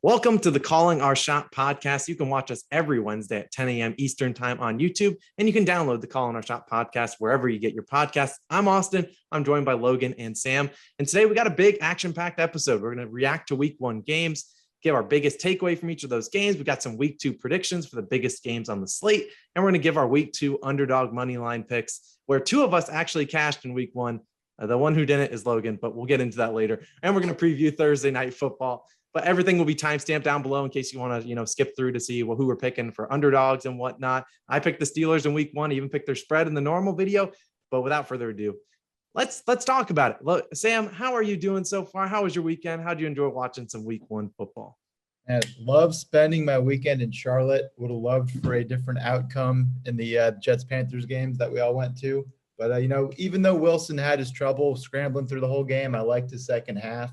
Welcome to the Calling Our Shot podcast. You can watch us every Wednesday at 10 a.m. Eastern time on YouTube, and you can download the Calling Our Shot podcast wherever you get your podcasts. I'm Austin. I'm joined by Logan and Sam. And today we got a big action-packed episode. We're going to react to week one games, give our biggest takeaway from each of those games. We got some week two predictions for the biggest games on the slate, and we're going to give our week two Underdog Moneyline picks, where two of us actually cashed in week one. The one who didn't is Logan, but we'll get into that later. And we're going to preview Thursday Night Football. But everything will be timestamped down below in case you want to, skip through to see who we're picking for underdogs and whatnot. I picked the Steelers in week one, even picked their spread in the normal video. But without further ado, let's talk about it. Look, Sam, how are you doing so far? How was your weekend? How did you enjoy watching some week one football? I love spending my weekend in Charlotte. Would have loved for a different outcome in the Jets-Panthers games that we all went to. But, even though Wilson had his trouble scrambling through the whole game, I liked his second half.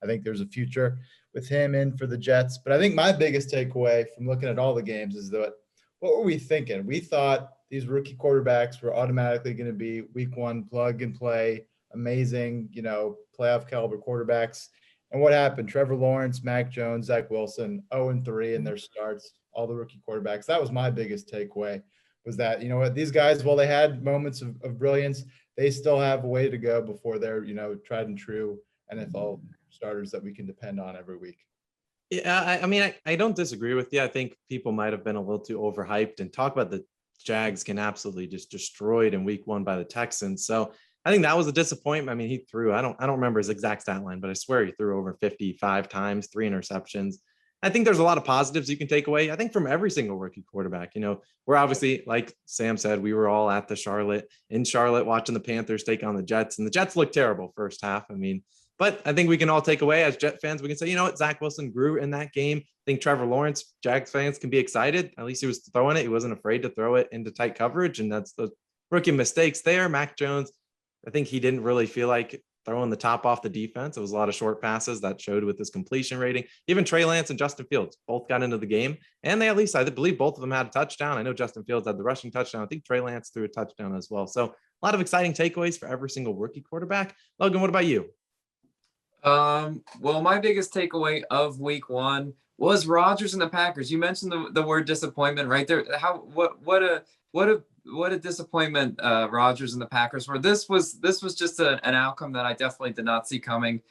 I think there's a future with him in for the Jets. But I think my biggest takeaway from looking at all the games is that what were we thinking? We thought these rookie quarterbacks were automatically going to be week one plug and play, amazing, playoff caliber quarterbacks. And what happened? Trevor Lawrence, Mac Jones, Zach Wilson, 0-3 in their starts, all the rookie quarterbacks. That was my biggest takeaway, was that, these guys, while they had moments of brilliance, they still have a way to go before they're, tried and true NFL starters that we can depend on every week. Yeah, I don't disagree with you. I think people might have been a little too overhyped, and talk about the Jags getting absolutely just destroyed in week one by the Texans. So I think that was a disappointment. I mean, he threw, I don't remember his exact stat line, but I swear he threw over 55 times, 3 interceptions. I think there's a lot of positives you can take away, I think, from every single rookie quarterback. We're obviously, like Sam said, we were all at in Charlotte watching the Panthers take on the Jets, and the Jets looked terrible first half. But I think we can all take away as Jet fans, we can say, Zach Wilson grew in that game. I think Trevor Lawrence, Jags fans can be excited. At least he was throwing it. He wasn't afraid to throw it into tight coverage. And that's the rookie mistakes there. Mac Jones, I think he didn't really feel like throwing the top off the defense. It was a lot of short passes that showed with his completion rating. Even Trey Lance and Justin Fields both got into the game. And they, at least I believe, both of them had a touchdown. I know Justin Fields had the rushing touchdown. I think Trey Lance threw a touchdown as well. So a lot of exciting takeaways for every single rookie quarterback. Logan, what about you? Well, my biggest takeaway of week one was Rodgers and the Packers. You mentioned the word disappointment right there. What a disappointment Rodgers and the Packers were. This was just an outcome that I definitely did not see coming.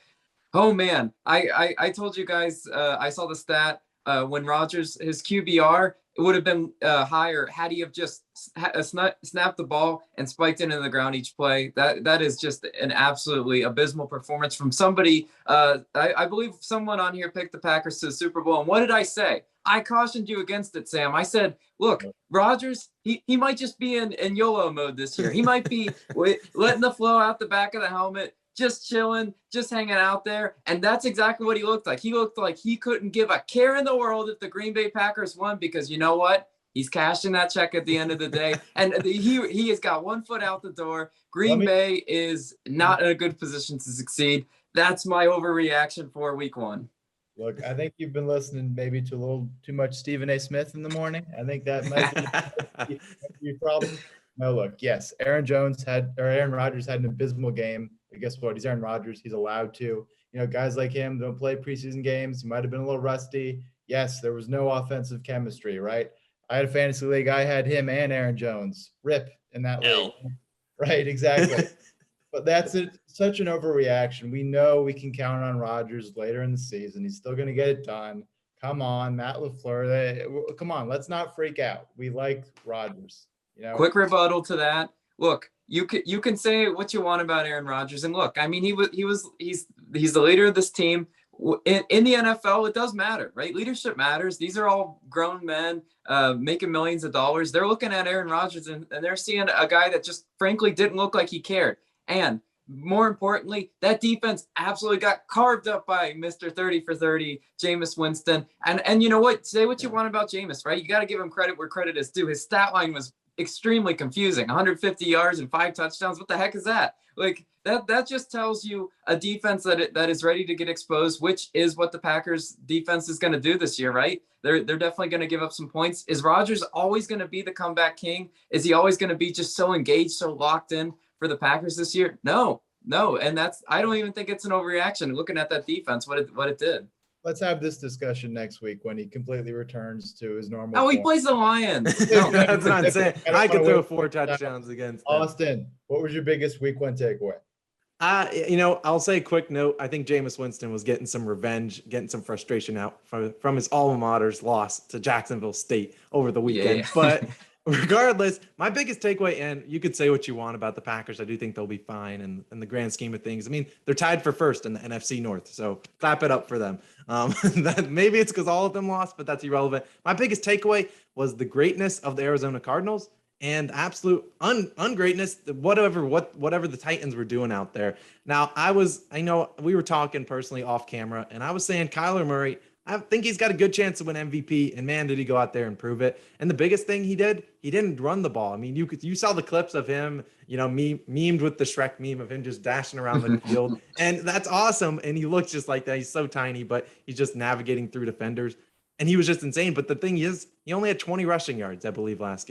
Oh man, I told you guys, I saw the stat when Rodgers, his QBR, it would have been higher had he have just snapped the ball and spiked it into the ground each play. That is just an absolutely abysmal performance from somebody. I believe someone on here picked the Packers to the Super Bowl. And what did I say? I cautioned you against it, Sam. I said, look, Rodgers, he might just be in YOLO mode this year. He might be letting the flow out the back of the helmet, just chilling, just hanging out there. And that's exactly what he looked like. He looked like he couldn't give a care in the world if the Green Bay Packers won, because you know what? He's cashing that check at the end of the day. And he has got one foot out the door. Green Bay is not in a good position to succeed. That's my overreaction for week one. Look, I think you've been listening maybe to a little too much Stephen A. Smith in the morning. I think that might be your problem. No, look, yes, Aaron Rodgers had an abysmal game. But guess what? He's Aaron Rodgers. He's allowed to. Guys like him don't play preseason games. He might have been a little rusty. Yes, there was no offensive chemistry, right? I had a fantasy league. I had him and Aaron Jones. Rip in that league. Right, exactly. But that's such an overreaction. We know we can count on Rodgers later in the season. He's still going to get it done. Come on, Matt LaFleur. Come on, let's not freak out. We like Rodgers. Quick rebuttal to that. Look, you can say what you want about Aaron Rodgers, and look, I mean, he's the leader of this team. In the NFL, it does matter, right? Leadership matters. These are all grown men making millions of dollars. They're looking at Aaron Rodgers and they're seeing a guy that just frankly didn't look like he cared. And more importantly, that defense absolutely got carved up by Mr. 30 for 30, Jameis Winston. And you know what? Say what you want about Jameis, right? You got to give him credit where credit is due. His stat line was extremely confusing. 150 yards and 5 touchdowns. What the heck is that? Like that just tells you a defense that is ready to get exposed, which is what the Packers defense is going to do this year, right? They're definitely going to give up some points. Is Rodgers always going to be the comeback king? Is he always going to be just so engaged, so locked in for the Packers this year? No. And I don't even think it's an overreaction looking at that defense, what it did. Let's have this discussion next week when he completely returns to his normal Oh, he form. plays the Lions. No, that's what I'm saying. I don't I could wanna throw wait 4 for that. touchdowns against them. Austin, what was your biggest week 1 takeaway? I'll say a quick note. I think Jameis Winston was getting some revenge, getting some frustration out from his alma mater's loss to Jacksonville State over the weekend. Yeah. But regardless, my biggest takeaway, and you could say what you want about the Packers, I do think they'll be fine in the grand scheme of things. I mean, they're tied for first in the NFC North, so clap it up for them. That maybe it's because all of them lost, but that's irrelevant. My biggest takeaway was the greatness of the Arizona Cardinals and absolute ungreatness, whatever the Titans were doing out there. Now, I know we were talking personally off camera, and I was saying Kyler Murray, I think he's got a good chance to win MVP, and man, did he go out there and prove it. And the biggest thing he didn't run the ball. I mean, you saw the clips of him, memed with the Shrek meme of him just dashing around the field, and that's awesome. And he looks just like that. He's so tiny, but he's just navigating through defenders, and he was just insane. But the thing is, he only had 20 rushing yards, I believe, last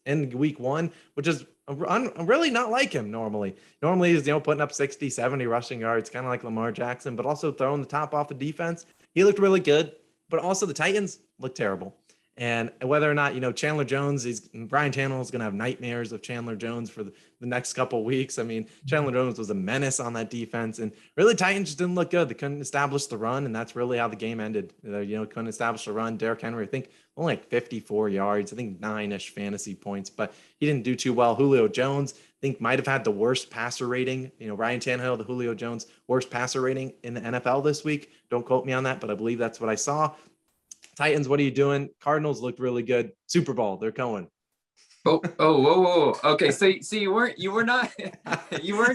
in week 1, which is really not like him normally. Normally he's, putting up 60, 70 rushing yards, kind of like Lamar Jackson, but also throwing the top off the defense. He looked really good, but also the Titans looked terrible. And whether or not, Chandler Jones, Brian Tannehill is going to have nightmares of Chandler Jones for the next couple of weeks. I mean, Chandler Jones was a menace on that defense, and really Titans just didn't look good. They couldn't establish the run, and that's really how the game ended. Couldn't establish the run. Derrick Henry, I think only like 54 yards, I think 9-ish fantasy points, but he didn't do too well. Julio Jones, I think might have had the worst passer rating. Ryan Tannehill, the Julio Jones worst passer rating in the NFL this week. Don't quote me on that, but I believe that's what I saw. Titans, what are you doing? Cardinals looked really good. Super Bowl, they're going. Whoa. Okay, so you weren't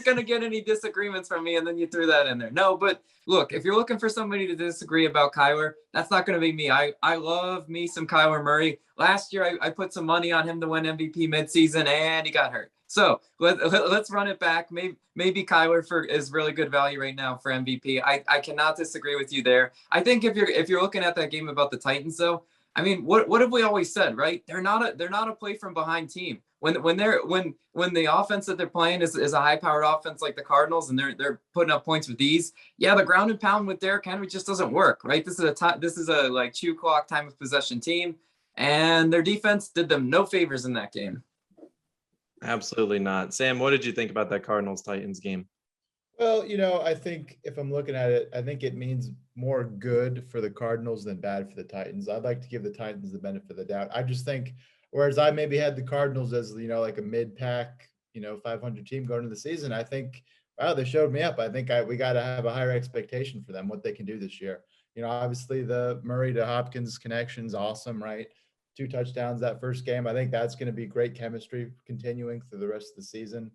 gonna get any disagreements from me, and then you threw that in there. No, but look, if you're looking for somebody to disagree about Kyler, that's not gonna be me. I love me some Kyler Murray. Last year, I put some money on him to win MVP midseason, and he got hurt. So let's run it back. Maybe Kyler is really good value right now for MVP. I cannot disagree with you there. I think if you're looking at that game about the Titans, though, I mean, what have we always said, right? They're not a play from behind team. When the offense that they're playing is a high powered offense like the Cardinals, and they're putting up points with ease. Yeah, the ground and pound with Derrick Henry just doesn't work, right? This is a like 2 clock time of possession team, and their defense did them no favors in that game. Absolutely not. Sam, what did you think about that Cardinals-Titans game? Well, I think if I'm looking at it, I think it means more good for the Cardinals than bad for the Titans. I'd like to give the Titans the benefit of the doubt. I just think, whereas I maybe had the Cardinals as, like a mid-pack, 500 team going into the season, I think, wow, they showed me up. I think we got to have a higher expectation for them, what they can do this year. Obviously the Murray to Hopkins connection's awesome, right? 2 touchdowns that first game. I think that's going to be great chemistry continuing through the rest of the season.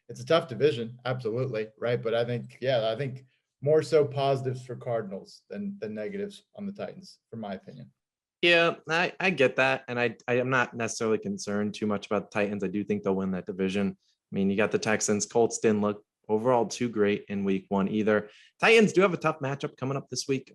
It's a tough division, absolutely, right? But I think more so positives for Cardinals than negatives on the Titans, from my opinion. Yeah, I get that, and I am not necessarily concerned too much about the Titans. I do think they'll win that division. I mean, you got the Texans. Colts didn't look overall too great in week 1 either. Titans do have a tough matchup coming up this week.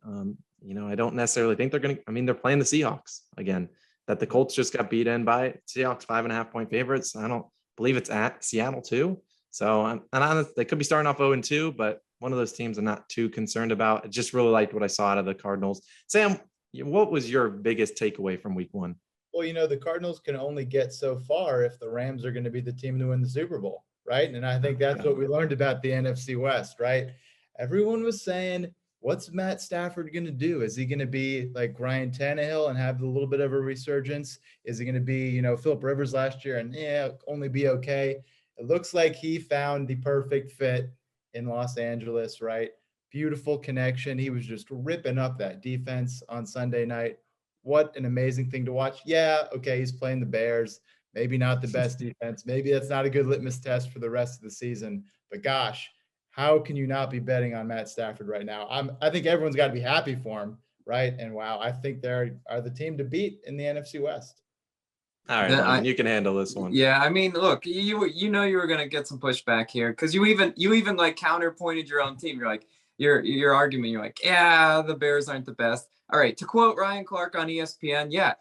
I don't necessarily think they're they're playing the Seahawks again, that the Colts just got beat in by. Seahawks 5.5 point favorites. I don't believe it's at Seattle too. So I'm honest, they could be starting off 0-2, but one of those teams I'm not too concerned about. I just really liked what I saw out of the Cardinals. Sam, what was your biggest takeaway from week 1? Well, the Cardinals can only get so far if the Rams are going to be the team to win the Super Bowl, right? And I think that's what we learned about the NFC West, right? Everyone was saying, what's Matt Stafford going to do? Is he going to be like Ryan Tannehill and have a little bit of a resurgence? Is he going to be, Phillip Rivers last year and only be okay? It looks like he found the perfect fit in Los Angeles, right? Beautiful connection. He was just ripping up that defense on Sunday night. What an amazing thing to watch. Yeah, okay, he's playing the Bears. Maybe not the best defense. Maybe that's not a good litmus test for the rest of the season. But gosh, how can you not be betting on Matt Stafford right now? I think everyone's got to be happy for him, right? And wow, I think they are the team to beat in the NFC West. All right, you can handle this one. Yeah, I mean, look, you were going to get some pushback here because you even like counterpointed your own team. You're like your argument. You're like, yeah, the Bears aren't the best. All right, to quote Ryan Clark on ESPN, yeah,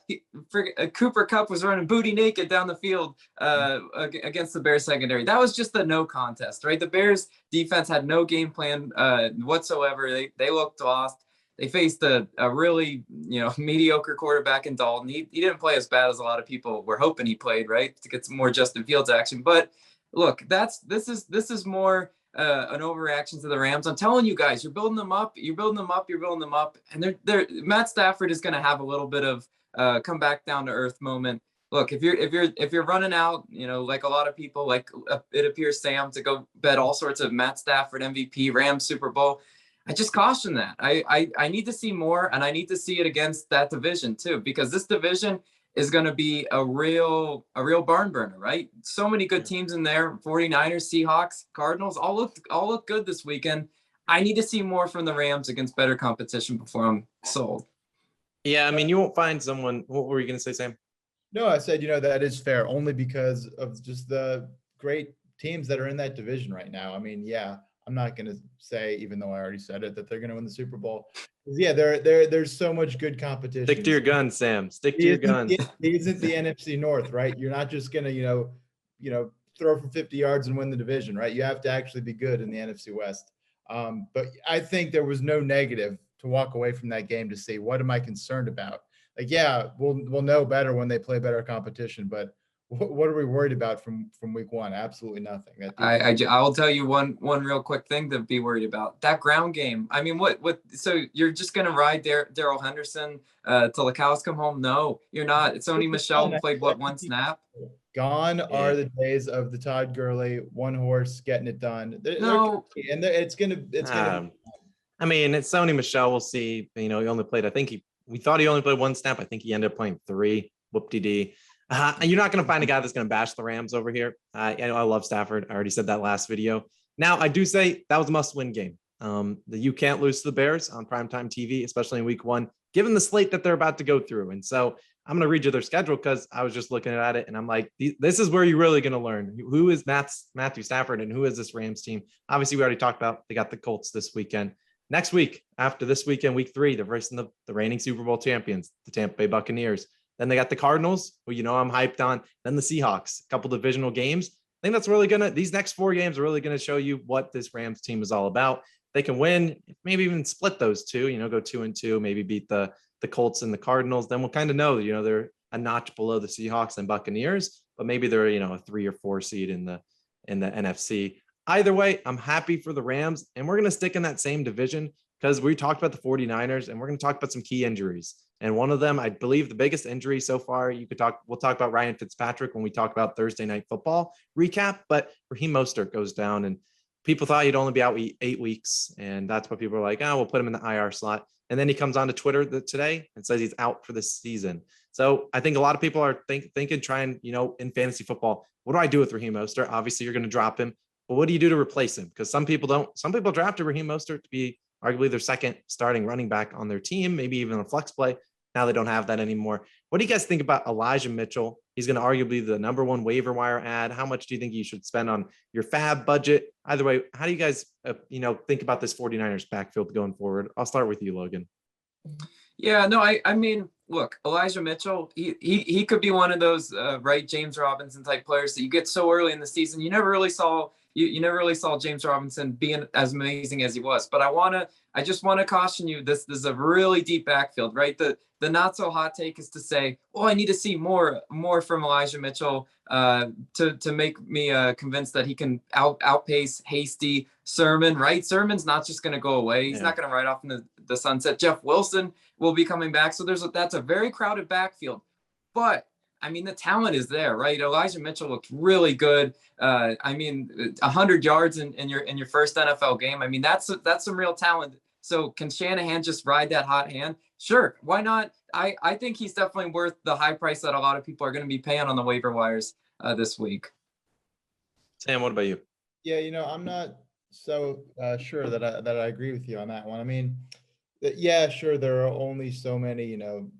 Cooper Kupp was running booty naked down the field against the Bears secondary. That was just the no contest, right? The Bears defense had no game plan whatsoever. They looked lost. They faced a really, mediocre quarterback in Dalton. He didn't play as bad as a lot of people were hoping he played, right? To get some more Justin Fields action. But look, this is more an overreaction to the Rams. I'm telling you guys, you're building them up, and Matt Stafford is going to have a little bit of come back down to earth moment. Look, if you're running out, like a lot of people, like it appears Sam, to go bet all sorts of Matt Stafford MVP, Rams Super Bowl, I just caution that. I need to see more, and I need to see it against that division too, because this division is going to be a real barn burner, right? So many good teams in there: 49ers, Seahawks, Cardinals, all look good this weekend. I need to see more from the Rams against better competition before I'm sold. Yeah, I mean, you won't find someone. What were you going to say, Sam? No, I said, that is fair, only because of just the great teams that are in that division right now. I mean, yeah, I'm not going to say, even though I already said it, that they're going to win the Super Bowl. Yeah, there's so much good competition. Stick to your guns, Sam. Stick to your guns. It isn't the NFC North, right? You're not just going to, throw for 50 yards and win the division, right? You have to actually be good in the NFC West. But I think there was no negative to walk away from that game to say, what am I concerned about? Like, yeah, we'll know better when they play better competition, but what are we worried about from week one? Absolutely nothing. I'll tell you one real quick thing to be worried about. That ground game. I mean, what? So you're just gonna ride Darrell Henderson till the cows come home? No, you're not. It's Sony Michel played one snap. Gone are the days of the Todd Gurley one horse getting it done. It's gonna. I mean, it's Sony Michel. We'll see. He only played. We thought he only played one snap. I think he ended up playing 3. Whoop-de-dee. You're not going to find a guy that's going to bash the Rams over here. I love Stafford. I already said that last video. Now, I do say that was a must-win game. You can't lose to the Bears on primetime TV, especially in week 1, given the slate that they're about to go through. And so I'm going to read you their schedule because I was just looking at it, and I'm like, this is where you're really going to learn who is Matthew Stafford and who is this Rams team. Obviously, we already talked about they got the Colts this weekend. Next week, after this weekend, week 3, they're facing the reigning Super Bowl champions, the Tampa Bay Buccaneers. Then they got the Cardinals, who I'm hyped on. Then the Seahawks, a couple divisional games. I think that's really these next 4 games are really going to show you what this Rams team is all about. They can win, maybe even split those 2, go 2-2, maybe beat the Colts and the Cardinals. Then we'll kind of know, they're a notch below the Seahawks and Buccaneers, but maybe they're, a 3 or 4 seed in the NFC. Either way, I'm happy for the Rams, and we're going to stick in that same division because we talked about the 49ers, and we're going to talk about some key injuries. And one of them, I believe the biggest injury so far, we'll talk about Ryan Fitzpatrick when we talk about Thursday Night Football recap, but Raheem Mostert goes down, and people thought he'd only be out 8 weeks. And that's what people are like, we'll put him in the IR slot. And then he comes on to Twitter today and says he's out for this season. So I think a lot of people are thinking, trying, in fantasy football, what do I do with Raheem Mostert? Obviously, you're going to drop him. But what do you do to replace him? Because some people don't. Some people drafted Raheem Mostert to be arguably their second starting running back on their team, maybe even a flex play. Now they don't have that anymore. What do you guys think about Elijah Mitchell? He's going to arguably be the number 1 waiver wire ad. How much do you think you should spend on your fab budget? Either way, how do you guys, think about this 49ers backfield going forward? I'll start with you, Logan. Yeah, no, I mean, look, Elijah Mitchell, he could be one of those James Robinson type players that you get so early in the season. You never really saw James Robinson being as amazing as he was. But I just want to caution you, this is a really deep backfield, right? The not so hot take is to say, I need to see more from Elijah Mitchell to make me convinced that he can outpace Hasty, Sermon, right? Sermon's not just going to go away. He's not going to ride off in the sunset. Jeff Wilson will be coming back. So that's a very crowded backfield. But I mean, the talent is there, right? Elijah Mitchell looked really good. 100 yards in your first NFL game. I mean, that's some real talent. So can Shanahan just ride that hot hand? Sure. Why not? I think he's definitely worth the high price that a lot of people are going to be paying on the waiver wires this week. Sam, what about you? Yeah, I'm not so sure that I agree with you on that one. I mean, yeah, sure, there are only so many,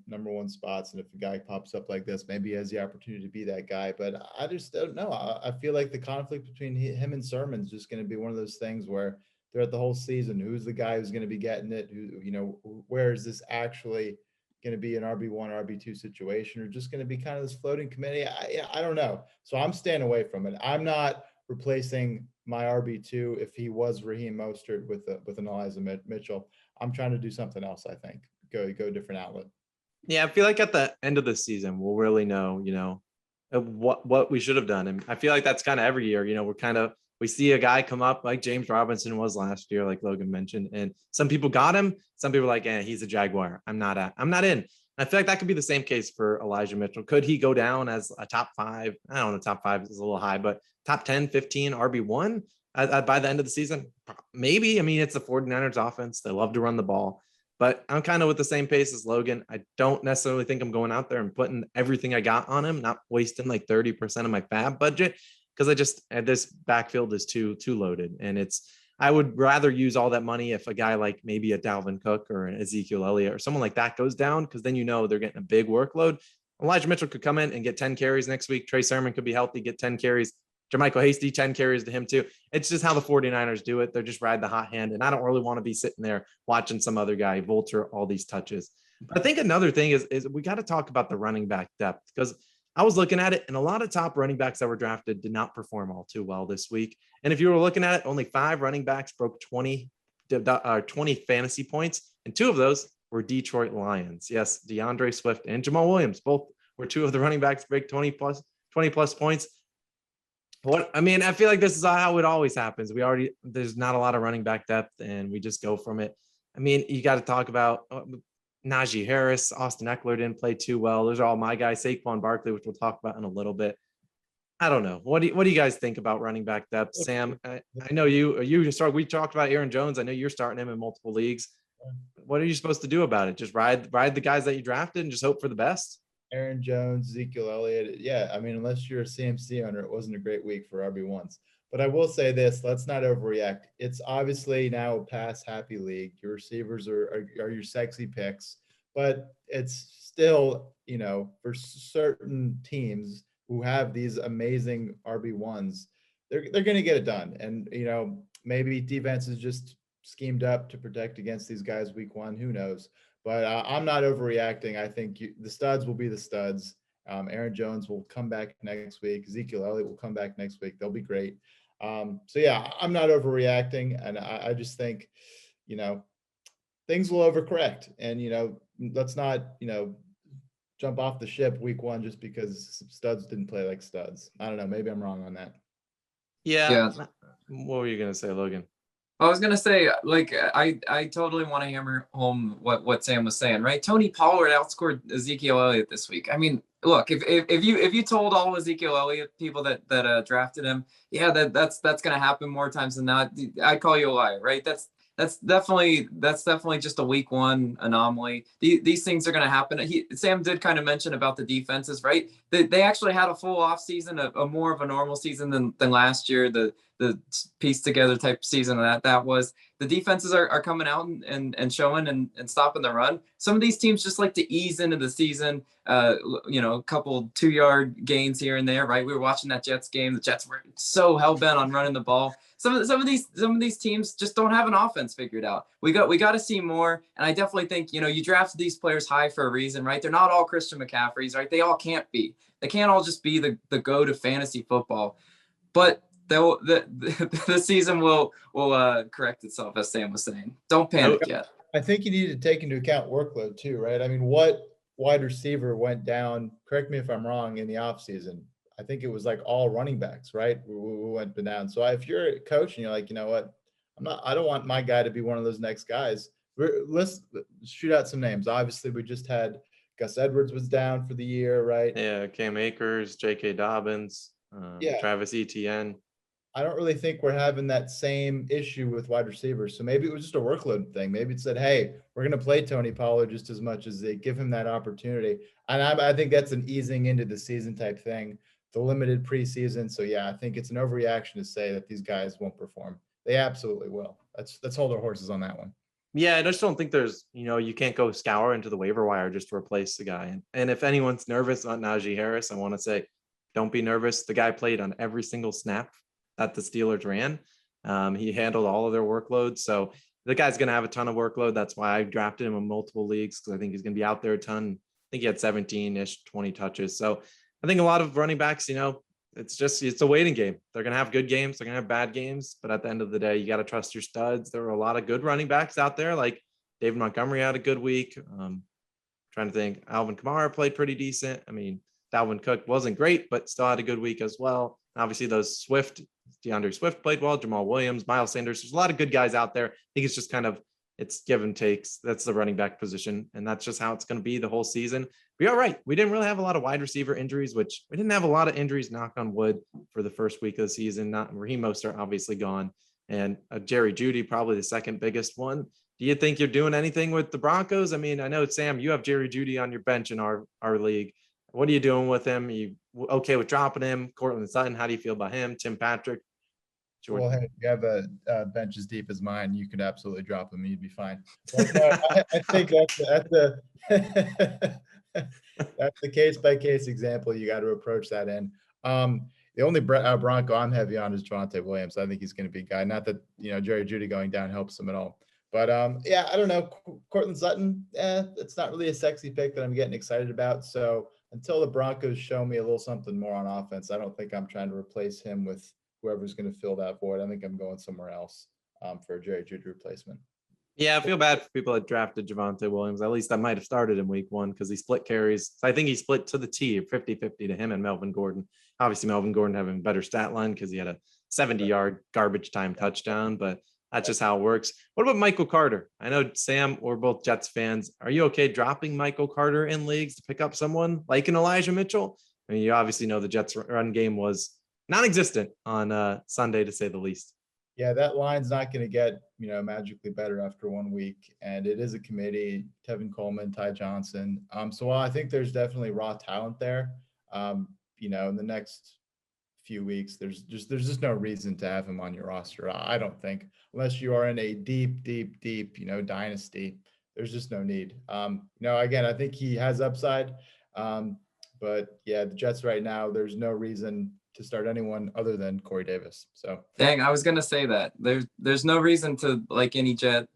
number 1 spots. And if a guy pops up like this, maybe he has the opportunity to be that guy. But I just don't know. I feel like the conflict between him and Sermon is just going to be one of those things where throughout the whole season, who's the guy who's going to be getting it? Where is this actually going to be an RB1, RB2 situation, or just going to be kind of this floating committee? I don't know. So I'm staying away from it. I'm not replacing my RB2 if he was Raheem Mostert with an Elijah Mitchell. I'm trying to do something else. I think go a different outlet. Yeah, I feel like at the end of the season, we'll really know, what we should have done. And I feel like that's kind of every year, we see a guy come up like James Robinson was last year, like Logan mentioned, and some people got him. Some people are like, he's a Jaguar. I'm not in. And I feel like that could be the same case for Elijah Mitchell. Could he go down as a top 5? I don't know. Top 5 is a little high, but top 10, 15 RB1 by the end of the season? Maybe. I mean, it's the 49ers offense. They love to run the ball. But I'm kind of with the same pace as Logan. I don't necessarily think I'm going out there and putting everything I got on him, not wasting like 30% of my fab budget, because this backfield is too loaded. And I would rather use all that money if a guy like maybe a Dalvin Cook or an Ezekiel Elliott or someone like that goes down, because then they're getting a big workload. Elijah Mitchell could come in and get 10 carries next week. Trey Sermon could be healthy, get 10 carries. Jermichael Hasty, 10 carries to him too. It's just how the 49ers do it. They're just ride the hot hand. And I don't really want to be sitting there watching some other guy vulture all these touches. But I think another thing is we got to talk about the running back depth, because I was looking at it and a lot of top running backs that were drafted did not perform all too well this week. And if you were looking at it, only 5 running backs broke 20 fantasy points. And 2 of those were Detroit Lions. Yes, DeAndre Swift and Jamal Williams, both were 2 of the running backs break 20 plus points. I feel like this is how it always happens. There's not a lot of running back depth and we just go from it. I mean, you got to talk about Najee Harris, Austin Eckler didn't play too well. Those are all my guys. Saquon Barkley, which we'll talk about in a little bit. I don't know. What do you guys think about running back depth? Sam, I know we talked about Aaron Jones. I know you're starting him in multiple leagues. What are you supposed to do about it? Just ride the guys that you drafted and just hope for the best? Aaron Jones, Ezekiel Elliott. Yeah, I mean, unless you're a CMC owner, it wasn't a great week for RB1s. But I will say this, let's not overreact. It's obviously now a pass happy league. Your receivers are your sexy picks, but it's still, for certain teams who have these amazing RB1s, they're going to get it done. And, maybe defense is just schemed up to protect against these guys week 1. Who knows? But I'm not overreacting. I think the studs will be the studs. Aaron Jones will come back next week. Ezekiel Elliott will come back next week. They'll be great. So, yeah, I'm not overreacting. And I just think, things will overcorrect. And, let's not, jump off the ship week 1 just because studs didn't play like studs. I don't know. Maybe I'm wrong on that. Yeah. What were you going to say, Logan? I was gonna say, like, I totally want to hammer home what Sam was saying, right? Tony Pollard outscored Ezekiel Elliott this week. I mean, look, if you told all Ezekiel Elliott people that drafted him, yeah, that's gonna happen more times than not, I'd call you a liar, right? That's definitely just a week 1 anomaly. These things are going to happen. Sam did kind of mention about the defenses, right? They actually had a full off season, a more of a normal season than last year. The piece together type season that was. The defenses are coming out and showing and stopping the run. Some of these teams just like to ease into the season, a couple 2-yard gains here and there, right? We were watching that Jets game. The Jets were so hell-bent on running the ball. Some of these teams just don't have an offense figured out. We got to see more. And I definitely think, you drafted these players high for a reason, right? They're not all Christian McCaffreys, right? They all can't be. They can't all just be the go to fantasy football. But the season will correct itself, as Sam was saying. Don't panic yet. I think you need to take into account workload too, right? I mean, what wide receiver went down, correct me if I'm wrong, in the offseason? I think it was like all running backs, right? Who went down. So if you're a coach and you're like, you know what, I don't want my guy to be one of those next guys. Let's shoot out some names. Obviously, we just had Gus Edwards was down for the year, right? Yeah, Cam Akers, J.K. Dobbins, Travis Etienne. I don't really think we're having that same issue with wide receivers. So maybe it was just a workload thing. Maybe it said, hey, we're going to play Tony Pollard just as much as they give him that opportunity. And I think that's an easing into the season type thing, the limited preseason. So, yeah, I think it's an overreaction to say that these guys won't perform. They absolutely will. Let's hold our horses on that one. Yeah, I just don't think there's, you can't go scour into the waiver wire just to replace the guy. And if anyone's nervous about Najee Harris, I want to say, don't be nervous. The guy played on every single snap that the Steelers ran. He handled all of their workloads. So the guy's going to have a ton of workload. That's why I drafted him in multiple leagues, because I think he's going to be out there a ton. I think he had 17-ish, 20 touches. So I think a lot of running backs, it's a waiting game. They're going to have good games. They're going to have bad games. But at the end of the day, you got to trust your studs. There were a lot of good running backs out there, like David Montgomery had a good week. Trying to think, Alvin Kamara played pretty decent. I mean, Dalvin Cook wasn't great, but still had a good week as well. Obviously, those DeAndre Swift played well, Jamal Williams, Miles Sanders. There's a lot of good guys out there. I think it's just kind of, it's give and takes. That's the running back position, and that's just how it's going to be the whole season. But you're right. We didn't really have a lot of wide receiver injuries, which we didn't have a lot of injuries, knock on wood, for the first week of the season. Not Raheem Mostert obviously gone, and Jerry Jeudy probably the second biggest one. Do you think you're doing anything with the Broncos? I mean, I know, Sam, you have Jerry Jeudy on your bench in our league. What are you doing with him? Are you okay with dropping him? Cortland Sutton, how do you feel about him? Tim Patrick? Well, hey, if you have a bench as deep as mine, you could absolutely drop him. You'd be fine. But, I think that's the case-by-case example you got to approach that in. The only Bronco I'm heavy on is Javonte Williams. I think he's going to be a guy. Not that, Jerry Jeudy going down helps him at all. But, I don't know. Cortland Sutton, it's not really a sexy pick that I'm getting excited about. So until the Broncos show me a little something more on offense, I don't think I'm trying to replace him with whoever's going to fill that void. I think I'm going somewhere else for a Jerry Jeudy replacement. Yeah, I feel bad for people that drafted Javonte Williams. At least I might have started in week one because he split carries. So I think he split to the T, 50-50 to him and Melvin Gordon. Obviously, Melvin Gordon having a better stat line because he had a 70-yard garbage time touchdown, but that's just how it works. What about Michael Carter? I know, Sam, we're both Jets fans. Are you okay dropping Michael Carter in leagues to pick up someone like an Elijah Mitchell? I mean, you obviously know the Jets run game was non-existent on Sunday, to say the least. Yeah, that line's not going to get, magically better after 1 week. And it is a committee, Tevin Coleman, Ty Johnson. So while I think there's definitely raw talent there, in the next few weeks, there's just no reason to have him on your roster. I don't think, unless you are in a deep, dynasty, there's just no need. Again, I think he has upside. But yeah, the Jets right now, there's no reason to start anyone other than Corey Davis. So dang, I was gonna say that there's no reason to like any Jet,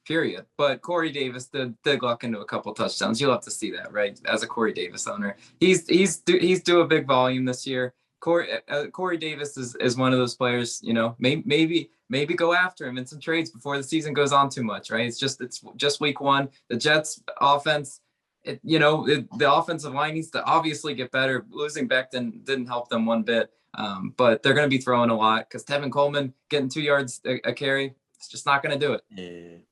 period. But Corey Davis did luck into a couple touchdowns. You'll have to see that, right? As a Corey Davis owner, he's due a big volume this year. Corey Davis is one of those players. Maybe go after him in some trades before the season goes on too much, right? It's just week one. The Jets offense. The offensive line needs to obviously get better. Losing Becton didn't help them one bit, but they're going to be throwing a lot because Tevin Coleman getting 2 yards a carry, it's just not going to do it.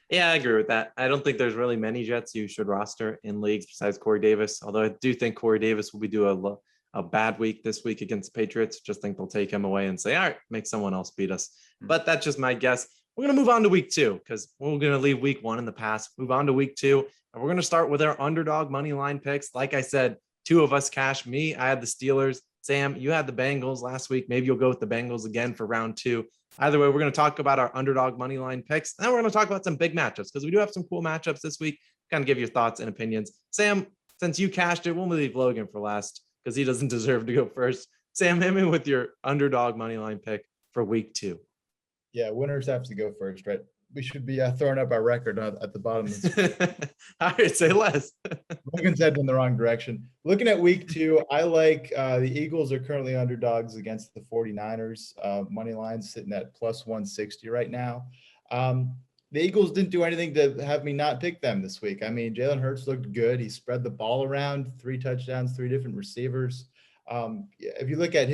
Yeah, I agree with that. I don't think there's really many Jets you should roster in leagues besides Corey Davis, although I do think Corey Davis will be doing a bad week this week against the Patriots. Just think they'll take him away and say, all right, make someone else beat us. But that's just my guess. We're going to move on to week two because we're going to leave week one in the past, move on to week two. And we're going to start with our underdog money line picks. Like I said, 2 of us cashed. Me, I had the Steelers. Sam, you had the Bengals last week. Maybe you'll go with the Bengals again for round 2. Either way, we're going to talk about our underdog money line picks. And then we're going to talk about some big matchups because we do have some cool matchups this week. Kind of give your thoughts and opinions. Sam, since you cashed it, we'll leave Logan for last because he doesn't deserve to go first. Sam, hit me with your underdog money line pick for week 2. Yeah, winners have to go first, right? We should be throwing up our record at the bottom of the All right, say less. Logan's heading in the wrong direction. Looking at week 2, I like the Eagles are currently underdogs against the 49ers. Money line sitting at plus 160 right now. The Eagles didn't do anything to have me not pick them this week. I mean, Jalen Hurts looked good. He spread the ball around, 3 touchdowns, 3 different receivers. If you look at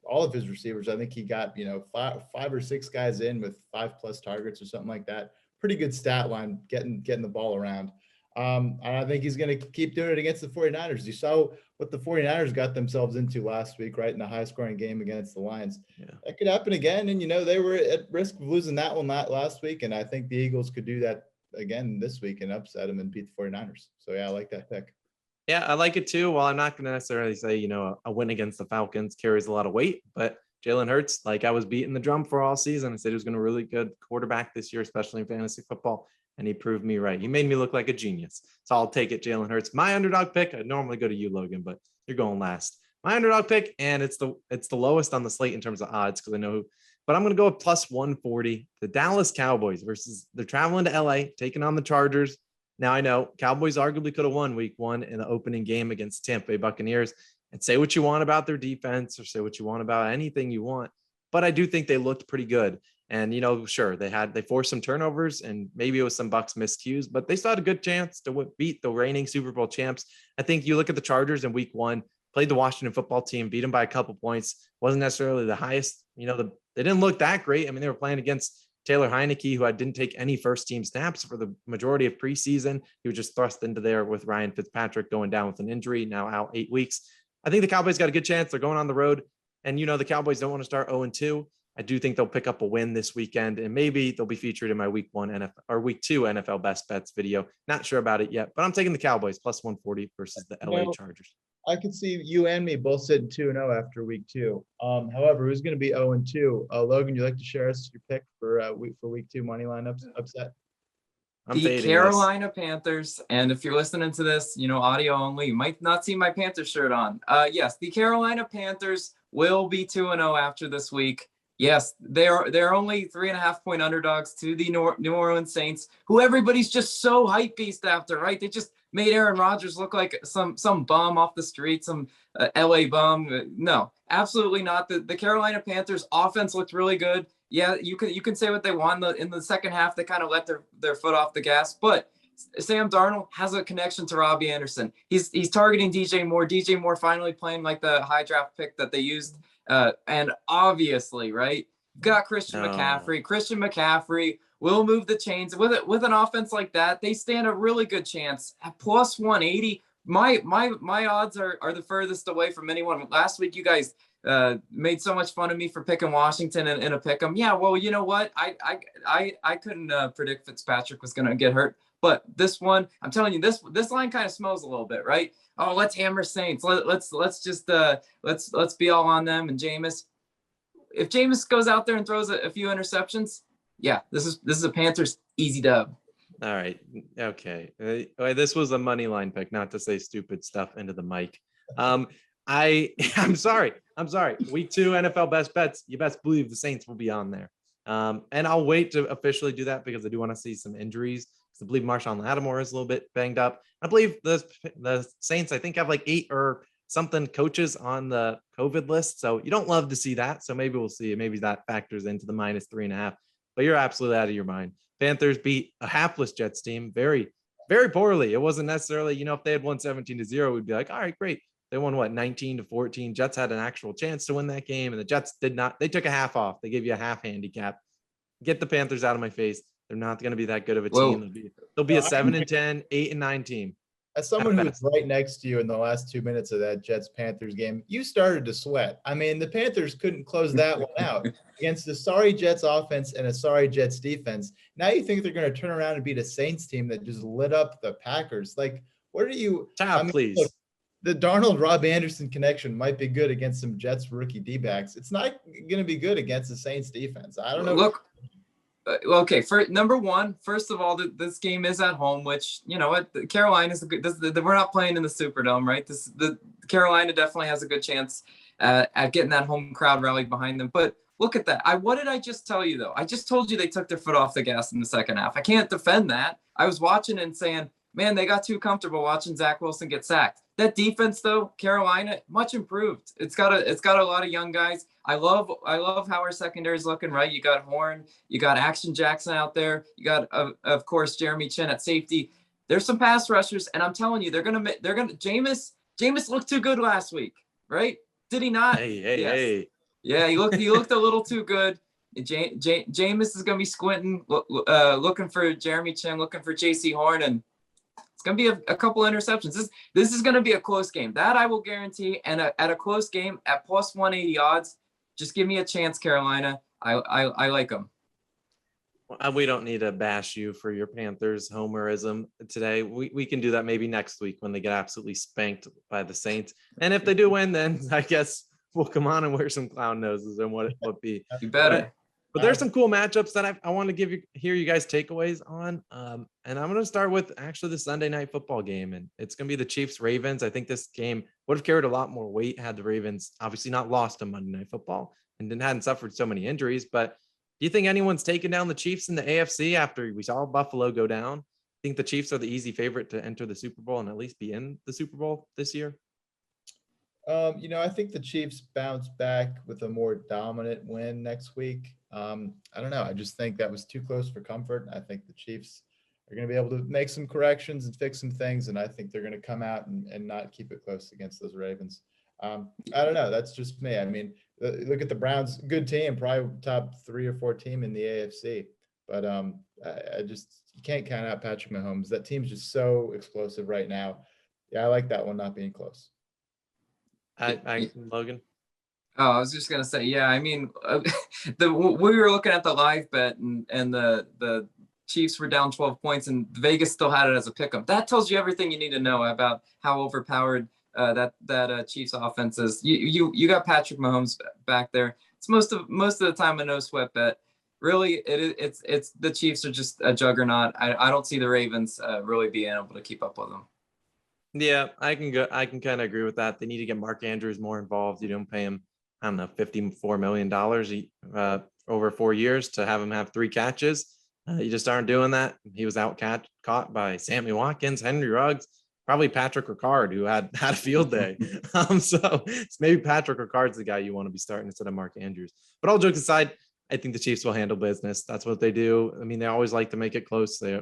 all of his receivers, I think he got, 5 or 6 guys in with 5+ targets or something like that. Pretty good stat line, getting the ball around. And I think he's going to keep doing it against the 49ers. You saw what the 49ers got themselves into last week, right? In a high scoring game against the Lions. Yeah. That could happen again. And, they were at risk of losing that one last week. And I think the Eagles could do that again this week and upset them and beat the 49ers. So yeah, I like that pick. Yeah, I like it too. While I'm not going to necessarily say, a win against the Falcons carries a lot of weight, but Jalen Hurts, like I was beating the drum for all season. I said he was going to be a really good quarterback this year, especially in fantasy football. And he proved me right. He made me look like a genius. So I'll take it, Jalen Hurts. My underdog pick, I'd normally go to you, Logan, but you're going last. My underdog pick, and it's the lowest on the slate in terms of odds because I know who, but I'm going to go with plus 140. The Dallas Cowboys they're traveling to LA, taking on the Chargers. Now, I know Cowboys arguably could have won week 1 in the opening game against Tampa Bay Buccaneers, and say what you want about their defense or say what you want about anything you want. But I do think they looked pretty good. And, sure, they forced some turnovers and maybe it was some Bucs miscues, but they still had a good chance to beat the reigning Super Bowl champs. I think you look at the Chargers in week 1, played the Washington football team, beat them by a couple points. Wasn't necessarily the highest, they didn't look that great. I mean, they were playing against Taylor Heineke, who didn't take any first team snaps for the majority of preseason. He was just thrust into there with Ryan Fitzpatrick going down with an injury, now out 8 weeks. I think the Cowboys got a good chance. They're going on the road. And, the Cowboys don't want to start 0-2. I do think they'll pick up a win this weekend, and maybe they'll be featured in my week 1 NFL or week 2 NFL best bets video. Not sure about it yet, but I'm taking the Cowboys plus 140 versus the LA Chargers. I could see you and me both sitting 2-0 after week 2. However, who's going to be 0-2? Logan, you like to share us your pick for week 2 money line upset? The Carolina Panthers, and if you're listening to this, audio only, you might not see my Panthers shirt on. Yes, the Carolina Panthers will be 2-0 after this week. Yes, they're only 3.5 point underdogs to the New Orleans Saints, who everybody's just so hype beast after, right? They just made Aaron Rodgers look like some bum off the street, some LA bum. No, absolutely not. The Carolina Panthers offense looked really good. Yeah, you can say what they want in the second half. They kind of let their foot off the gas, but Sam Darnold has a connection to Robbie Anderson. He's targeting DJ Moore. DJ Moore finally playing like the high draft pick that they used. And obviously, right, you've got Christian McCaffrey. Christian McCaffrey will move the chains with an offense like that. They stand a really good chance at plus 180. My odds are the furthest away from anyone. Last week, you guys made so much fun of me for picking Washington in a pick 'em. Yeah, well, you know what? I couldn't predict Fitzpatrick was going to get hurt. But this one, I'm telling you, this line kind of smells a little bit, right? Oh, let's hammer Saints. Let's be all on them. And Jameis, if Jameis goes out there and throws a few interceptions, yeah, this is a Panthers easy dub. All right, okay. This was a money line pick, not to say stupid stuff into the mic. I'm sorry. Week 2 NFL best bets. You best believe the Saints will be on there. And I'll wait to officially do that because I do want to see some injuries. I believe Marshawn Lattimore is a little bit banged up. I believe the Saints, I think, have like 8 or something coaches on the COVID list. So you don't love to see that. So maybe we'll see. Maybe that factors into the minus 3.5. But you're absolutely out of your mind. Panthers beat a hapless Jets team very, very poorly. It wasn't necessarily, if they had won 17-0, we'd be like, all right, great. They won 19-14. Jets had an actual chance to win that game, and the Jets did not. They took a half off. They gave you a half handicap. Get the Panthers out of my face. They're not going to be that good of a team. They'll be a 7-10, 8-9 team. As someone who was right next to you in the last 2 minutes of that Jets-Panthers game, you started to sweat. I mean, the Panthers couldn't close that one out against a sorry Jets offense and a sorry Jets defense. Now you think they're going to turn around and beat a Saints team that just lit up the Packers. Like, what are you? Please. Look, the Darnold-Rob Anderson connection might be good against some Jets rookie D-backs. It's not going to be good against the Saints defense. I don't know. Look. Okay, for number one, first of all, this game is at home, which, Carolina's we're not playing in the Superdome, right? The Carolina definitely has a good chance at getting that home crowd rallied behind them. But look at that. What did I just tell you, though? I just told you they took their foot off the gas in the second half. I can't defend that. I was watching and saying, man, they got too comfortable watching Zach Wilson get sacked. That defense, though, Carolina, much improved. It's got a lot of young guys. I love how our secondary is looking, right? You got Horn, you got Action Jackson out there, you got of course Jeremy Chin at safety. There's some pass rushers, and I'm telling you, they're gonna Jameis looked too good last week, right? Did he not? Hey. Yeah, he looked a little too good. Jameis is gonna be squinting, looking for Jeremy Chin, looking for JC Horn, and it's going to be a couple interceptions. This is going to be a close game. That I will guarantee. And at a close game at plus 180 odds, just give me a chance, Carolina. I like them. We don't need to bash you for your Panthers homerism today. We can do that maybe next week when they get absolutely spanked by the Saints. And if they do win, then I guess we'll come on and wear some clown noses and what be. You better. But there's some cool matchups that I want to hear you guys takeaways on. And I'm going to start with actually the Sunday night football game. And it's going to be the Chiefs-Ravens. I think this game would have carried a lot more weight had the Ravens obviously not lost on Monday Night Football and hadn't suffered so many injuries. But do you think anyone's taken down the Chiefs in the AFC after we saw Buffalo go down? I think the Chiefs are the easy favorite to enter the Super Bowl and at least be in the Super Bowl this year. I think the Chiefs bounce back with a more dominant win next week. I don't know. I just think that was too close for comfort. I think the Chiefs are going to be able to make some corrections and fix some things, and I think they're going to come out and not keep it close against those Ravens. I don't know. That's just me. I mean, look at the Browns, good team, probably top 3 or 4 team in the AFC. But I just, you can't count out Patrick Mahomes. That team's just so explosive right now. Yeah, I like that one not being close. Logan. Oh, I was just gonna say, yeah. I mean, we were looking at the live bet, and the Chiefs were down 12 points, and Vegas still had it as a pick'em. That tells you everything you need to know about how overpowered that Chiefs offense is. You got Patrick Mahomes back there. It's most of the time a no sweat bet. Really, it's the Chiefs are just a juggernaut. I don't see the Ravens really being able to keep up with them. Yeah, I can kind of agree with that. They need to get Mark Andrews more involved. You don't pay him, I don't know, $54 million over 4 years to have him have 3 catches. You just aren't doing that. He was caught by Sammy Watkins, Henry Ruggs, probably Patrick Ricard, who had a field day. So it's maybe Patrick Ricard's the guy you want to be starting instead of Mark Andrews. But all jokes aside, I think the Chiefs will handle business. That's what they do. I mean, they always like to make it close. They,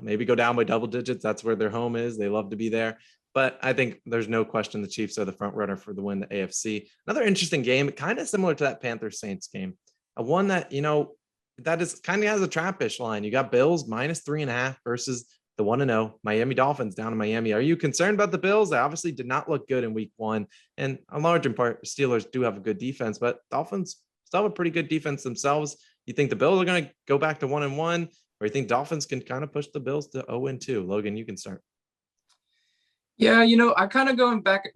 maybe go down by double digits. That's where their home is. They love to be there. But I think there's no question the Chiefs are the front runner for the win, the AFC. Another interesting game, kind of similar to that Panthers-Saints game. One that, that is kind of has a trap-ish line. You got Bills -3.5 versus the 1-0 Miami Dolphins down in Miami. Are you concerned about the Bills? They obviously did not look good in week 1. And a large in part, Steelers do have a good defense, but Dolphins still have a pretty good defense themselves. You think the Bills are going to go back to 1-1? Or you think Dolphins can kind of push the Bills to 0-2? Logan, you can start. Yeah, I kind of going back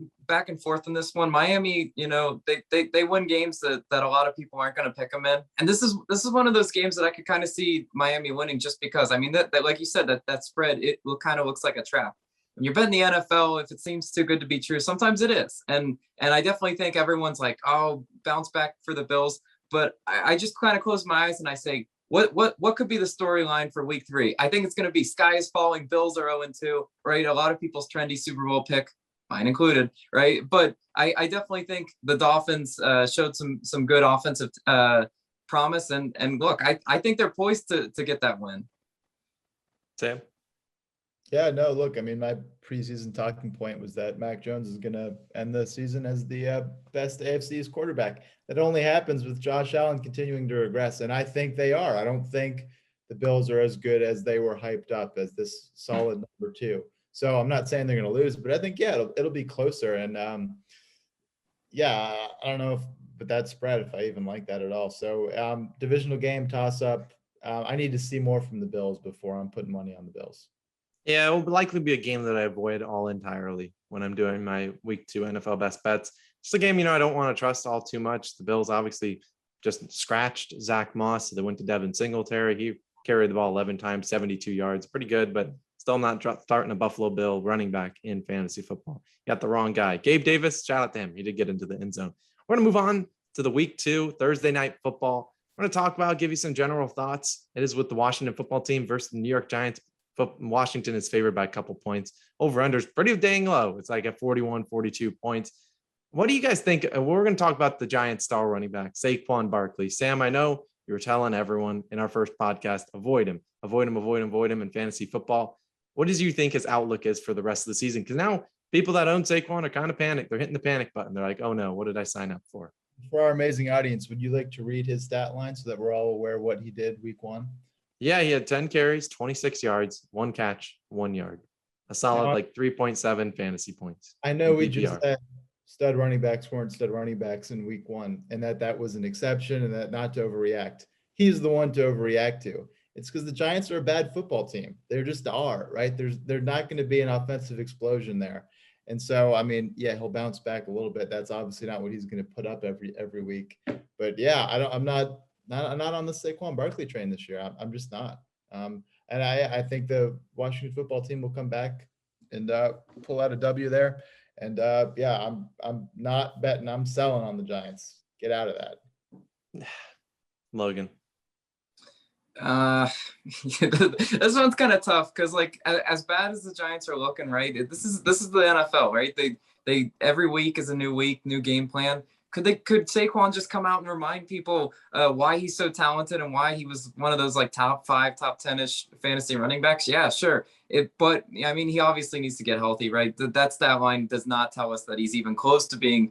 and forth on this one. Miami, they win games that a lot of people aren't going to pick them in, and this is one of those games that I could kind of see Miami winning just because. I mean, that like you said, that spread, it kind of looks like a trap. When you're betting the NFL, if it seems too good to be true, sometimes it is, and I definitely think everyone's like, oh, bounce back for the Bills, but I just kind of close my eyes and I say, What could be the storyline for week 3? I think it's going to be sky is falling. Bills are 0-2, right? A lot of people's trendy Super Bowl pick, mine included, right? But I definitely think the Dolphins showed some good offensive promise. And look, I think they're poised to get that win. Sam? Yeah, no, look, I mean, my preseason talking point was that Mac Jones is going to end the season as the best AFC's quarterback. That only happens with Josh Allen continuing to regress, and I think they are. I don't think the Bills are as good as they were hyped up as this solid number 2. So I'm not saying they're going to lose, but I think, yeah, it'll be closer. And, yeah, I don't know but that spread, if I even like that at all. So divisional game toss-up. I need to see more from the Bills before I'm putting money on the Bills. Yeah, it will likely be a game that I avoid all entirely when I'm doing my week 2 NFL best bets. Just a game, I don't want to trust all too much. The Bills obviously just scratched Zach Moss. So they went to Devin Singletary. He carried the ball 11 times, 72 yards. Pretty good, but still not starting a Buffalo Bill running back in fantasy football. You got the wrong guy. Gabe Davis, shout out to him. He did get into the end zone. We're going to move on to the week 2 Thursday night football. We're going to talk about, give you some general thoughts. It is with the Washington football team versus the New York Giants. Washington is favored by a couple points. Over-under is pretty dang low. It's like at 41, 42 points. What do you guys think? We're going to talk about the Giants star running back, Saquon Barkley. Sam, I know you were telling everyone in our first podcast, avoid him in fantasy football. What do you think his outlook is for the rest of the season? Because now people that own Saquon are kind of panicked. They're hitting the panic button. They're like, oh no, what did I sign up for? For our amazing audience, would you like to read his stat line so that we're all aware what he did week 1? Yeah, he had 10 carries, 26 yards, 1 catch, 1 yard. A solid 3.7 fantasy points. I know we just said stud running backs weren't stud running backs in week 1, and that was an exception and that not to overreact. He's the one to overreact to. It's because the Giants are a bad football team. They just are, right? They're not going to be an offensive explosion there. And so, I mean, yeah, he'll bounce back a little bit. That's obviously not what he's going to put up every week. But yeah, I'm not on the Saquon Barkley train this year. I'm just not. And I think the Washington football team will come back and pull out a W there. And yeah, I'm not betting. I'm selling on the Giants. Get out of that. Logan. Uh, this one's kind of tough because like as bad as the Giants are looking, right? This is the NFL, right? They every week is a new week, new game plan. Could Saquon just come out and remind people why he's so talented and why he was one of those like top 5, top 10-ish fantasy running backs? Yeah, sure. But I mean, he obviously needs to get healthy, right? That stat line does not tell us that he's even close to being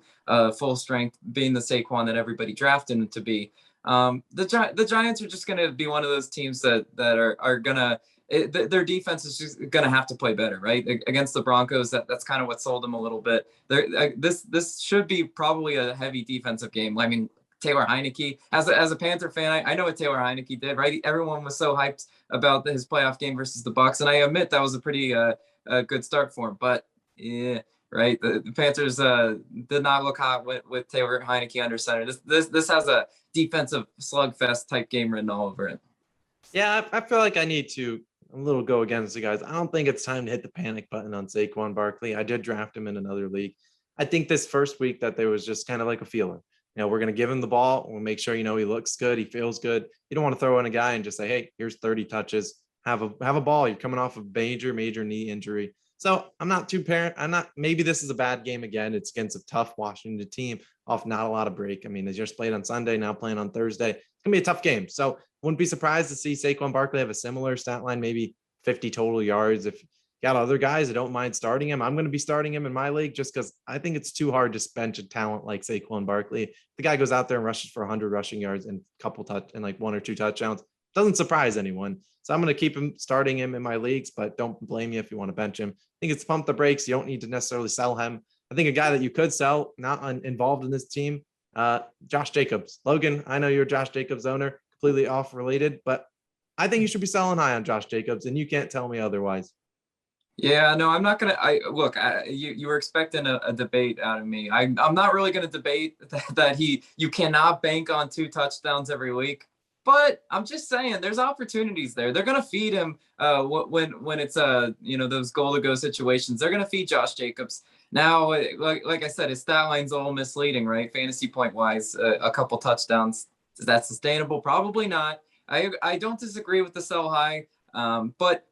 full strength, being the Saquon that everybody drafted him to be. The Giants are just going to be one of those teams that are going to their defense is just going to have to play better, right? Against the Broncos, that's kind of what sold them a little bit. This should be probably a heavy defensive game. I mean, Taylor Heineke, as a Panther fan, I know what Taylor Heineke did, right? Everyone was so hyped about his playoff game versus the Bucs, and I admit that was a pretty good start for him. But yeah, right, the Panthers did not look hot with Taylor Heineke under center. This has a defensive slugfest type game written all over it. Yeah, I feel like I need to a little go against the guys. I don't think it's time to hit the panic button on Saquon Barkley. I did draft him in another league. I think this first week that there was just kind of like a feeler. We're going to give him the ball. We'll make sure, he looks good. He feels good. You don't want to throw in a guy and just say, hey, here's 30 touches. Have a ball. You're coming off a major knee injury. So I'm not too maybe this is a bad game again. It's against a tough Washington team off not a lot of break. I mean, they just played on Sunday, now playing on Thursday. It's going to be a tough game. So wouldn't be surprised to see Saquon Barkley have a similar stat line, maybe 50 total yards. If you got other guys that don't mind starting him, I'm going to be starting him in my league just because I think it's too hard to bench a talent like Saquon Barkley. The guy goes out there and rushes for 100 rushing yards and like 1 or 2 touchdowns. Doesn't surprise anyone. So I'm going to keep starting him in my leagues, but don't blame me if you want to bench him. I think it's pump the brakes. You don't need to necessarily sell him. I think a guy that you could sell, not involved in this team, Josh Jacobs. Logan, I know you're a Josh Jacobs owner, completely off related, but I think you should be selling high on Josh Jacobs, and you can't tell me otherwise. Yeah, no, I'm not gonna. You were expecting a debate out of me. I'm not really gonna debate that you cannot bank on 2 touchdowns every week. But I'm just saying, there's opportunities there. They're gonna feed him when it's those goal to go situations. They're gonna feed Josh Jacobs. Now, like I said, his stat line's all misleading, right? Fantasy point wise, a couple touchdowns. Is that sustainable? Probably not. I don't disagree with the sell high, but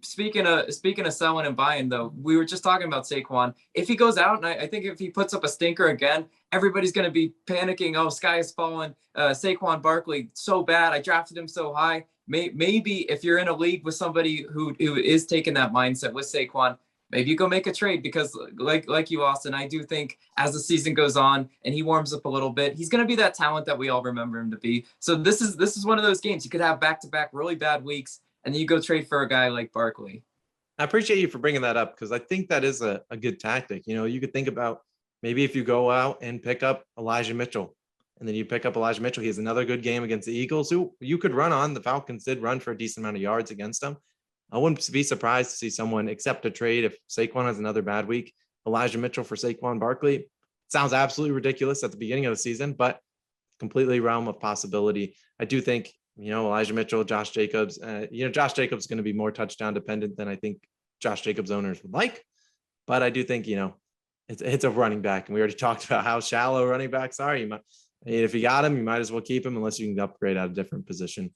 speaking of selling and buying, though, we were just talking about Saquon. If he goes out, and I think if he puts up a stinker again, everybody's going to be panicking. Oh, sky is falling. Saquon Barkley, so bad. I drafted him so high. Maybe if you're in a league with somebody who is taking that mindset with Saquon, maybe you go make a trade because like you, Austin, I do think as the season goes on and he warms up a little bit, he's going to be that talent that we all remember him to be. So this is one of those games. You could have back-to-back really bad weeks, and then you go trade for a guy like Barkley. I appreciate you for bringing that up because I think that is a good tactic. You could think about maybe if you go out and pick up Elijah Mitchell, and then you pick up Elijah Mitchell. He has another good game against the Eagles, who you could run on. The Falcons did run for a decent amount of yards against them. I wouldn't be surprised to see someone accept a trade if Saquon has another bad week. Elijah Mitchell for Saquon Barkley sounds absolutely ridiculous at the beginning of the season, but completely realm of possibility. I do think, Elijah Mitchell, Josh Jacobs, Josh Jacobs is going to be more touchdown dependent than I think Josh Jacobs owners would like. But I do think, it's a running back. And we already talked about how shallow running backs are. If you got him, you might as well keep him unless you can upgrade at a different position.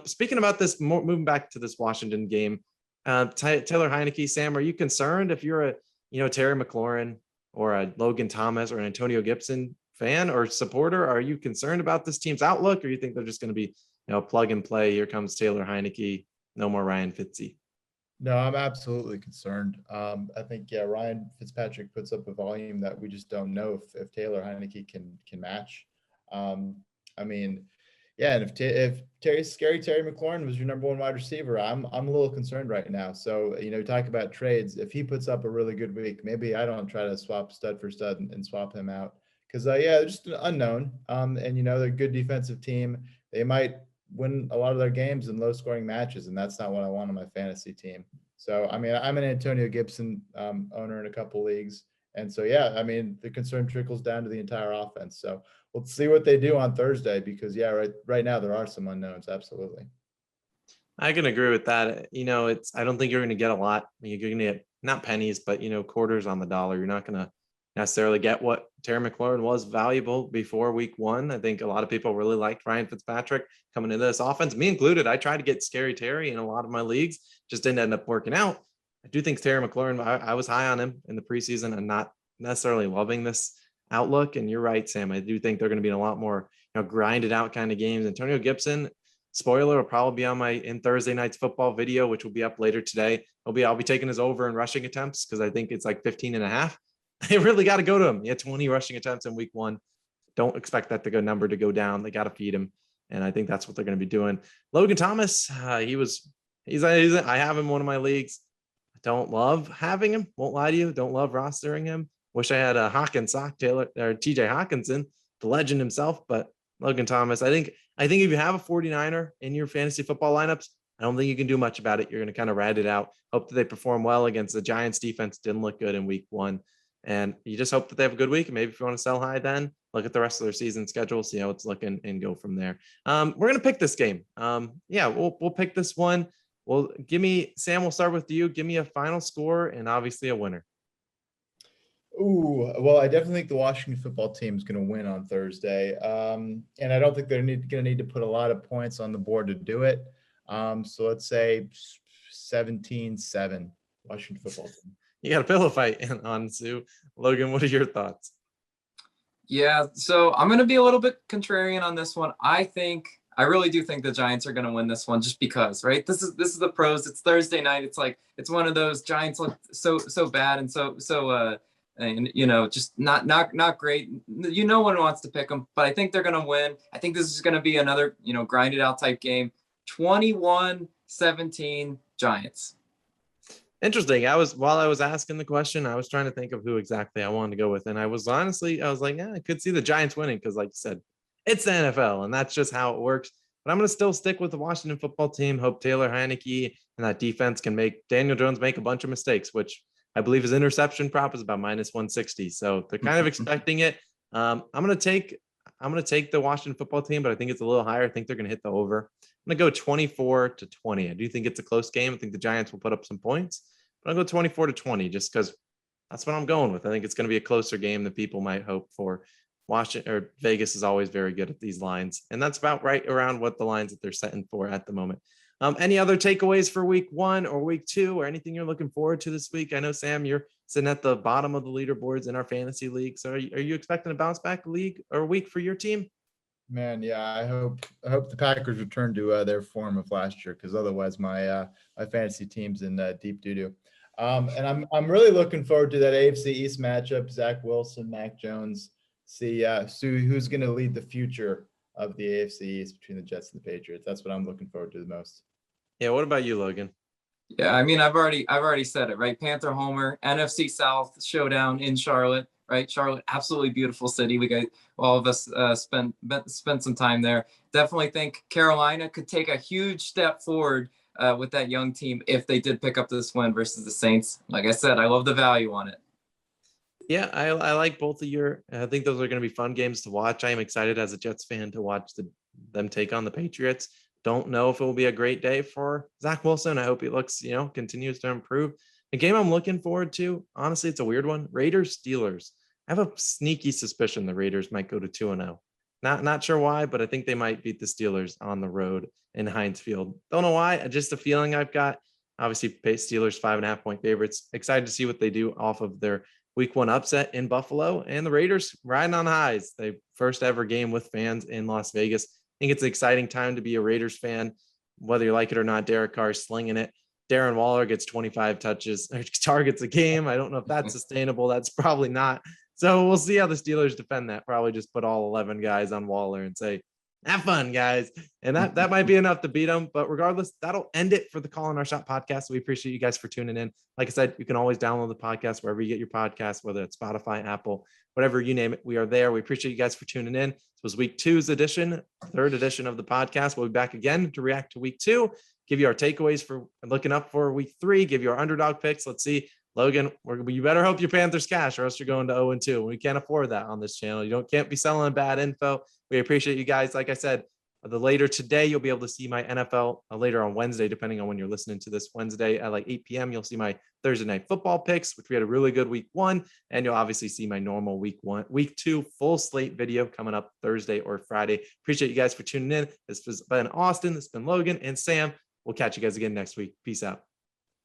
Speaking about this, moving back to this Washington game, Taylor Heineke, Sam, are you concerned if you're a, Terry McLaurin or a Logan Thomas or an Antonio Gibson fan or supporter? Are you concerned about this team's outlook, or you think they're just going to be, plug and play? Here comes Taylor Heineke, no more Ryan Fitzy. No, I'm absolutely concerned. I think, Ryan Fitzpatrick puts up a volume that we just don't know if Taylor Heineke can match. I mean, yeah, and if Terry McLaurin was your number 1 wide receiver, I'm a little concerned right now. So, talk about trades. If he puts up a really good week, maybe I don't try to swap stud for stud and swap him out because, they're just an unknown. And they're a good defensive team. They might win a lot of their games in low-scoring matches, and that's not what I want on my fantasy team. So, I mean, I'm an Antonio Gibson owner in a couple leagues. And so, the concern trickles down to the entire offense. So we'll see what they do on Thursday because, right now there are some unknowns. Absolutely. I can agree with that. I don't think you're going to get a lot. You're going to get not pennies, but, quarters on the dollar. You're not going to necessarily get what Terry McLaurin was valuable before week one. I think a lot of people really liked Ryan Fitzpatrick coming into this offense, me included. I tried to get Scary Terry in a lot of my leagues, just didn't end up working out. I do think Terry McLaurin, I was high on him in the preseason and not necessarily loving this outlook. And you're right, Sam. I do think they're going to be in a lot more, grinded out kind of games. Antonio Gibson, spoiler, will probably be on my in Thursday night's football video, which will be up later today. I'll be taking his over in rushing attempts because I think it's like 15.5. They really got to go to him. He had 20 rushing attempts in week one. Don't expect that number to go down. They got to feed him. And I think that's what they're going to be doing. Logan Thomas, I have him in one of my leagues. I don't love having him. Won't lie to you. Don't love rostering him. Wish I had a Taylor or TJ Hawkinson, the legend himself, but Logan Thomas, I think if you have a 49er in your fantasy football lineups, I don't think you can do much about it. You're going to kind of ride it out. Hope that they perform well against the Giants defense. Didn't look good in week one. And you just hope that they have a good week. And maybe if you want to sell high, then look at the rest of their season schedule, see how it's looking, and go from there. We're going to pick this game. We'll pick this one. Well, Sam, we'll start with you. Give me a final score and obviously a winner. Ooh, well, I definitely think the Washington football team is going to win on Thursday. And I don't think they're going to need to put a lot of points on the board to do it. So let's say 17-7 Washington football team. You got a pillow fight on Sue. Logan, what are your thoughts? Yeah, so I'm going to be a little bit contrarian on this one. I really do think the Giants are going to win this one just because, right? This is the pros. It's Thursday night. It's like, it's one of those Giants look so bad and just not great. No one wants to pick them, but I think they're going to win. I think this is going to be another, grinded out type game. 21-17 Giants. Interesting. While I was asking the question, I was trying to think of who exactly I wanted to go with. And I was like, yeah, I could see the Giants winning because, like you said, it's the NFL and that's just how it works. But I'm going to still stick with the Washington football team. Hope Taylor Heineke and that defense can make Daniel Jones make a bunch of mistakes, which I believe his interception prop is about -160. So they're kind of expecting it. I'm going to take the Washington football team, but I think it's a little higher. I think they're going to hit the over. I'm going to go 24-20. I do think it's a close game. I think the Giants will put up some points, but I'll go 24-20 just because that's what I'm going with. I think it's going to be a closer game than people might hope for. Washington or Vegas is always very good at these lines, and that's about right around what the lines that they're setting for at the moment. Any other takeaways for week one or week two or anything you're looking forward to this week? I know, Sam, you're sitting at the bottom of the leaderboards in our fantasy league. So are you expecting a bounce back league or week for your team? Man, yeah, I hope the Packers return to their form of last year, because otherwise my fantasy team's in deep doo-doo. And I'm really looking forward to that AFC East matchup. Zach Wilson, Mac Jones. See who's going to lead the future of the AFC East between the Jets and the Patriots. That's what I'm looking forward to the most. Yeah. What about you, Logan? Yeah, I mean, I've already said it, right? Panther Homer, NFC South showdown in Charlotte, right? Charlotte, absolutely beautiful city. We got all of us spent some time there. Definitely think Carolina could take a huge step forward with that young team if they did pick up this win versus the Saints. Like I said, I love the value on it. Yeah, I like both of I think those are going to be fun games to watch. I am excited as a Jets fan to watch them take on the Patriots. Don't know if it will be a great day for Zach Wilson. I hope he looks, continues to improve. The game I'm looking forward to, honestly, it's a weird one. Raiders-Steelers. I have a sneaky suspicion the Raiders might go to 2-0. Not sure why, but I think they might beat the Steelers on the road in Heinz Field. Don't know why. Just a feeling I've got. Obviously, Steelers 5.5-point favorites. Excited to see what they do off of their week one upset in Buffalo, and the Raiders riding on highs. They first ever game with fans in Las Vegas. I think it's an exciting time to be a Raiders fan, whether you like it or not. Derek Carr slinging it. Darren Waller gets 25 targets a game. I don't know if that's sustainable. That's probably not. So we'll see how the Steelers defend that. Probably just put all 11 guys on Waller and say, have fun, guys. And that might be enough to beat them. But regardless, that'll end it for the Call in Our Shot podcast. We appreciate you guys for tuning in. Like I said, you can always download the podcast wherever you get your podcast, whether it's Spotify, Apple, whatever you name it. We are there. We appreciate you guys for tuning in. This was week two's edition, third edition of the podcast. We'll be back again to react to week two, give you our takeaways for looking up for week three, give you our underdog picks. Let's see. Logan, you better hope your Panthers cash or else you're going to 0-2. We can't afford that on this channel. You can't be selling bad info. We appreciate you guys. Like I said, The later today, you'll be able to see my NFL later on Wednesday, depending on when you're listening to this. Wednesday at like 8 p.m. You'll see my Thursday night football picks, which we had a really good week 1. And you'll obviously see my normal week 2 full slate video coming up Thursday or Friday. Appreciate you guys for tuning in. This has been Austin. This has been Logan and Sam. We'll catch you guys again next week. Peace out.